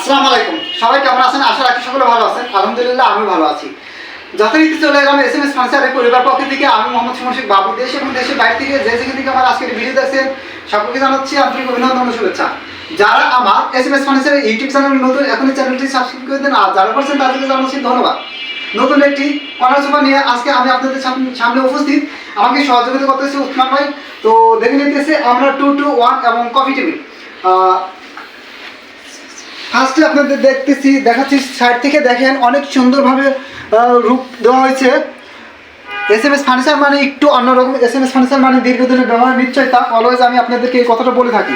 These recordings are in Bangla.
আসসালামু আলাইকুম। সবাই কেমন আছেন? আশা রাখি সকলে ভালো আছেন। আলহামদুলিল্লাহ আমি ভালো আছি। যথারীতি চলে এলাম SMS ফার্নিচারের পরিবার পক্ষ থেকে। আমি মোহাম্মদ সুমন শেখ বাবু। দেশ এবং দেশের বাইরে থেকে যে যেখান থেকে আমার আজকের ভিডিও দেখছেন সকলকে জানাচ্ছি আন্তরিক অভিনন্দন ও শুভেচ্ছা। যারা আমার SMS ফার্নিচারের ইউটিউব চ্যানেল নতুন, এখনই চ্যানেলটি সাবস্ক্রাইব করে দেন। আর যারা করছেন তাদেরকে জানাচ্ছি ধন্যবাদ। নতুন একটি কর্নার সোফা নিয়ে আজকে আমি আপনাদের সামনে উপস্থিত। আমাকে সহযোগিতা করতেছে উসমান ভাই। তো দেখে নিতেছে আমরা 2-2-1 এবং কফি টেবিল। ফার্স্টে আপনাদের দেখাচ্ছি সাইড থেকে দেখেন অনেক সুন্দরভাবে রূপ দেওয়া হয়েছে। SMS ফার্নিচার মানে একটু অন্যরকম। SMS ফার্নিচার মানে দীর্ঘদিনের ব্যবহার নিশ্চয়তা। অলওয়েজ আমি আপনাদেরকে এই কথাটা বলে থাকি।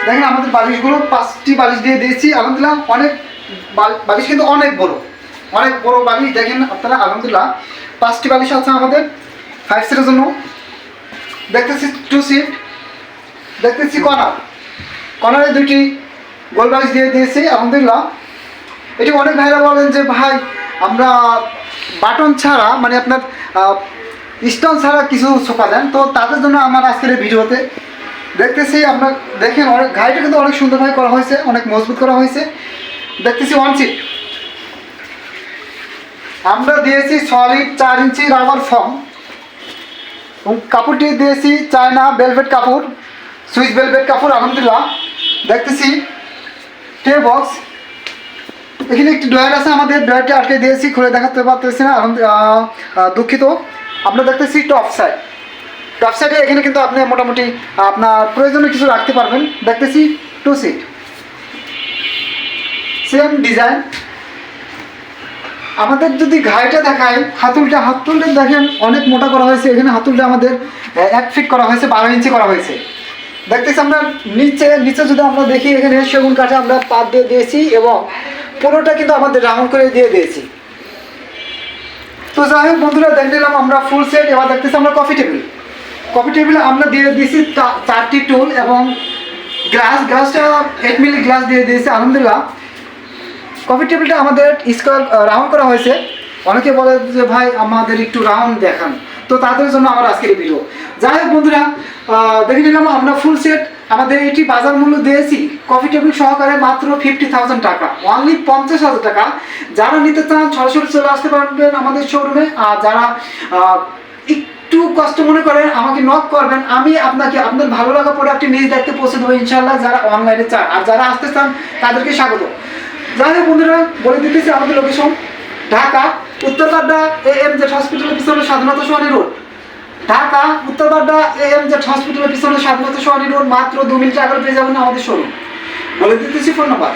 দেখেন আমাদের বালিশগুলো 5টি বালিশ দিয়ে দিয়েছি। আলহামদুলিল্লাহ অনেক বালিশ কিন্তু অনেক বড় বালিশ। দেখেন আপনারা আলহামদুলিল্লাহ 5টি বালিশ আছে আমাদের 5 সিটের জন্য। দেখতেছি 2 সিট, দেখতেছি কর্নারে 2টি গোল বালিশ দিয়ে দিয়েছি আলহামদুলিল্লাহ। এটি অনেক ভাইরা বলেন যে ভাই আমরা বাটন ছাড়া মানে আপনার স্টোন ছাড়া কিছু সোফা দেন, তো তাদের জন্য আমার আজকের এই ভিডিওতে দেখতেছি আপনার দেখেন অনেক গাড়িটা কিন্তু অনেক সুন্দরভাবে করা হয়েছে, অনেক মজবুত করা হয়েছে। দেখতেছি 1 সিট আমরা দিয়েছি সলিড 4 ইঞ্চি রাবার ফর্ম এবং কাপড়টি দিয়েছি চায়না ভেলভেট কাপড়, সুইস ভেলভেট কাপড় আলহামদুলিল্লাহ। দেখতেছি ট্রে বক্স, এখানে একটি ড্রয়ার আছে, আমাদের ড্রয়ারটি আটকে দিয়েছি, খুলে দেখাতে পারতেছি না দুঃখিত। আমরা দেখতেছি টপ সাইডে এখানে কিন্তু আপনি মোটামুটি আপনার প্রয়োজনীয় কিছু রাখতে পারবেন। দেখতেছি 2 সিট সেম ডিজাইন। আমাদের যদি ঘাইটা দেখায় হাতুলটা দেখেন অনেক মোটা করা হয়েছে। এখানে হাতুলটা আমাদের 1 ফিট করা হয়েছে, 12 ইঞ্চি করা হয়েছে। দেখতেছি আমরা নিচে যদি আমরা দেখি এখানে সেগুন কাঠে আমরা পাত দিয়ে দিয়েছি এবং পুরোটা কিন্তু আমাদের রাউন্ড করে দিয়ে দিয়েছি। তো যাই হোক বন্ধুরা, দেখে নিলাম আমরা ফুল সেট। এবার দেখতেছি আমরা কফি টেবিলে আমরা দিয়ে দিয়েছি 4টি টুল এবং গ্লাসটা 8 মিলি গ্লাস দিয়ে দিয়েছি আলহামদুলিল্লাহ। কফি টেবিলটা আমাদের স্কোয়ার রাউন্ড করা হয়েছে। অনেকে বলে যে ভাই আমাদের একটু রাউন্ড দেখান, তো তাদের জন্য আমার আজকের ভিডিও। যাই হোক বন্ধুরা, দেখে নিলাম আমরা ফুল সেট। আমাদের এটি বাজার মূল্য দিয়েছি কফি টেবিল সহকারে মাত্র 50,000 টাকা, অনলি 50,000 টাকা। যারা নিতে চান সরাসরি চলে আসতে পারবেন আমাদের শোরুমে। আর যারা একটু কষ্ট মনে করেন আমাকে নক করবেন, আমি আপনাকে আপনার ভালো লাগা প্রোডাক্টটি নিজ দায়িত্বে পৌঁছে দেবো ইনশাল্লাহ। যারা অনলাইনে চান আর যারা আসতে চান তাদেরকে স্বাগত। যাই হোক বন্ধুরা, বলে দিতেছি আমাদের লোকেশন ঢাকা উত্তরবাড্ডা AMZ হসপিটালের পিছনে স্বাধীনতা সরণি রোড। ঢাকা উত্তরবাড্ডা AMZ হসপিটালের পিছনে স্বাধীনতা সরণি রোড। মাত্র 2 মিনিট আগে পেয়ে যাবেন আমাদের শোরুম। বলে দিতেছি ফোন নাম্বার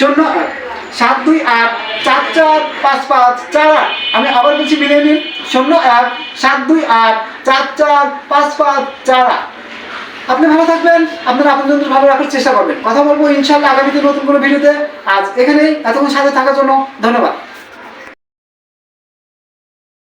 01-728-445548। আমি আবার বলছি মিলিয়ে নিন 01-728-445548। আপনি ভালো থাকবেন, আপনারা আপনাদের ভালো রাখার চেষ্টা করবেন। কথা বলবো ইনশাআল্লাহ আগামীতে নতুন কোনো ভিডিওতে। আজ এখানেই, এতক্ষণ সাথে থাকার জন্য ধন্যবাদ।